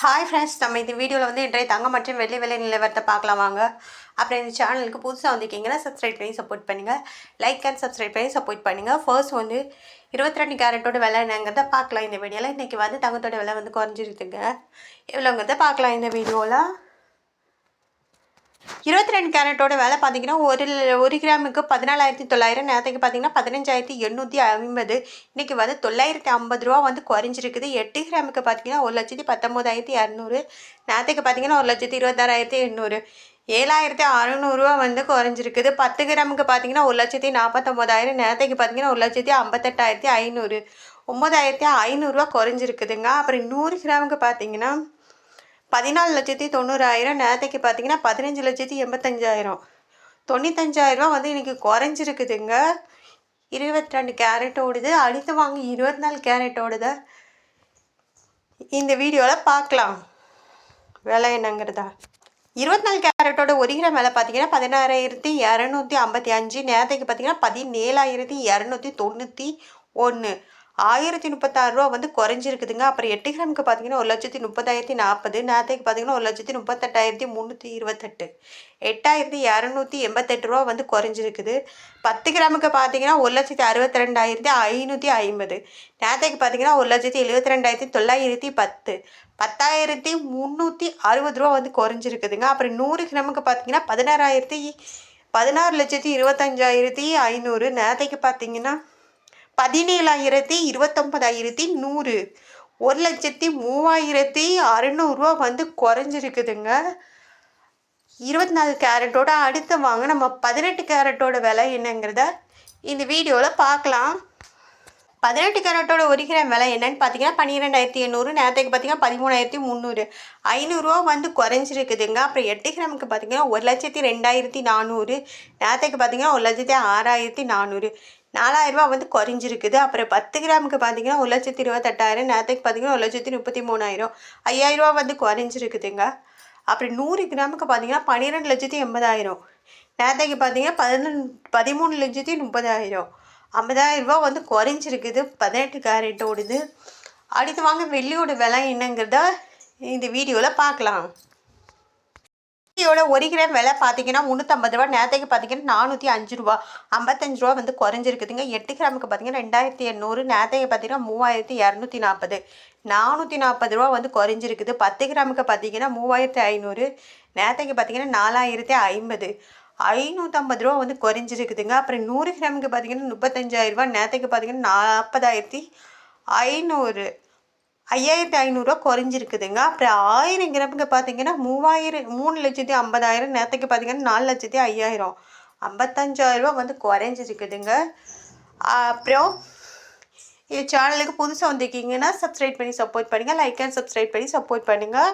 Hi friends, நம்ம இந்த வீடியோவில் வந்து இன்றைய தங்கம் மற்றும் வெள்ளி விலை நிலவரத்தை பார்க்கலாம் வாங்க. அப்புறம் இந்த சேனலுக்கு புதுசாக வந்திருக்கீங்கன்னா சப்ஸ்கிரைப் பண்ணி சப்போர்ட் பண்ணுங்கள். லைக் அண்ட் சப்ஸ்கிரைப் பண்ணி சப்போர்ட் பண்ணுங்கள். ஃபர்ஸ்ட் வந்து 22 கேரட்டோட விலை என்னங்கிறத பார்க்கலாம் இந்த வீடியோவில். இன்றைக்கி வந்து தங்கத்தோட விலை வந்து குறைஞ்சிருக்குங்க. எவ்வளோங்கிறத பார்க்கலாம் இந்த வீடியோவில். 22 கேரட்டோட விலை பார்த்தீங்கன்னா ஒரு கிராமுக்கு 14,900, நேரத்துக்கு பார்த்தீங்கன்னா 15,850. இன்றைக்கி வந்து 950 ரூபா வந்து குறைஞ்சிருக்குது. 8 கிராமுக்கு பார்த்தீங்கன்னா 1,19,200, நேரத்துக்கு பார்த்தீங்கன்னா 1,26,800. 7,600 வந்து குறைஞ்சிருக்குது. 10 கிராமுக்கு பார்த்தீங்கன்னா 1,49,000, நேரத்துக்கு பார்த்தீங்கன்னா 1,58,500. 9,500 குறைஞ்சிருக்குதுங்க. அப்புறம் 100 கிராமுக்கு பார்த்தீங்கன்னா 14,90,000, நேரத்துக்கு பார்த்தீங்கன்னா 15,85,000. 95,000 வந்து இன்றைக்கி குறைஞ்சிருக்குதுங்க. 22 கேரட்டோடுது. அடுத்து வாங்க 24 கேரட்டோடுது இந்த வீடியோவில் பார்க்கலாம் விலை என்னங்கிறதா. 24 கேரட்டோட 1 கிராம் விலை பார்த்தீங்கன்னா 16,255, நேரத்துக்கு பார்த்தீங்கன்னா 17,291. 1,036 ரூபா வந்து குறைஞ்சிருக்குதுங்க. அப்புறம் 8 கிராமுக்கு பார்த்தீங்கன்னா 1,30,040, நேரத்துக்கு பார்த்தீங்கன்னா 1,38,328. 8,288 ரூபா வந்து குறைஞ்சிருக்குது. 10 கிராமுக்கு பார்த்தீங்கன்னா 1,62,550, நேரத்துக்கு பார்த்தீங்கன்னா 1,72,910. 10,360 ரூபா வந்து குறைஞ்சிருக்குதுங்க. அப்புறம் 100 கிராமுக்கு பார்த்தீங்கன்னா 16,25,500, நேரத்துக்கு பார்த்தீங்கன்னா 17,29,100. 1,03,600 ரூபா வந்து குறைஞ்சிருக்குதுங்க 24 கேரட்டோட. அடுத்து வாங்க நம்ம 18 கேரட்டோட விலை என்னங்கிறத இந்த வீடியோவில் பார்க்கலாம். 18 கேரட்டோட 1 கிராம் விலை என்னன்னு பார்த்தீங்கன்னா 12,800, நேரத்துக்கு பார்த்தீங்கன்னா 13,300. 500 ரூபா வந்து குறைஞ்சிருக்குதுங்க. அப்புறம் 8 கிராமுக்கு பார்த்தீங்கன்னா 1,02,400, நேரத்துக்கு பார்த்தீங்கன்னா 1,06,400. 4,000 ரூபா வந்து குறைஞ்சிருக்குது. அப்புறம் 10 கிராமுக்கு பார்த்தீங்கன்னா 1,28,000, நேரத்துக்கு பார்த்தீங்கன்னா 1,33,000. 5,000 ரூபா வந்து குறைஞ்சிருக்குதுங்க. அப்புறம் 100 கிராமுக்கு பார்த்தீங்கன்னா 12,80,000, நேரத்துக்கு பார்த்தீங்கன்னா 13,30,000. 50,000 ரூபா வந்து குறைஞ்சிருக்குது 18 கேரட்டோடுது. அடுத்து வாங்க வெள்ளியோட விலை என்னங்கிறத இந்த வீடியோவில் பார்க்கலாம். வெள்ளியோட 1 கிராம் விலை பார்த்தீங்கன்னா 350 ரூபா, நேரத்துக்கு பார்த்தீங்கன்னா 405 ரூபா. 55 ரூபா வந்து குறைஞ்சிருக்குதுங்க. 8 கிராமுக்கு பார்த்தீங்கன்னா 2,800, நேரத்துக்கு பார்த்தீங்கன்னா 3,240. 440 ரூபா வந்து குறைஞ்சிருக்குது. 10 கிராமுக்கு பார்த்தீங்கன்னா 3,500, நேரத்துக்கு பார்த்தீங்கன்னா 4,050. 550 ரூபா வந்து குறைஞ்சிருக்குதுங்க. அப்புறம் 100 கிராமுக்கு பார்த்தீங்கன்னா 35,000 ரூபா, நேரத்துக்கு பார்த்தீங்கன்னா 40,500. 5,500 ரூபா குறைஞ்சிருக்குதுங்க. அப்புறம் 1000 கிராமுக்கு பார்த்தீங்கன்னா 3,50,000, நேரத்துக்கு பார்த்தீங்கன்னா 4,05,000. 55,000 ரூபா வந்து குறைஞ்சிருக்குதுங்க. அப்புறம் இது சேனலுக்கு புதுசாக வந்திருக்கீங்கன்னா சப்ஸ்கிரைப் பண்ணி சப்போர்ட் பண்ணுங்கள். லைக் அண்ட் சப்ஸ்கிரைப் பண்ணி சப்போர்ட் பண்ணுங்கள்.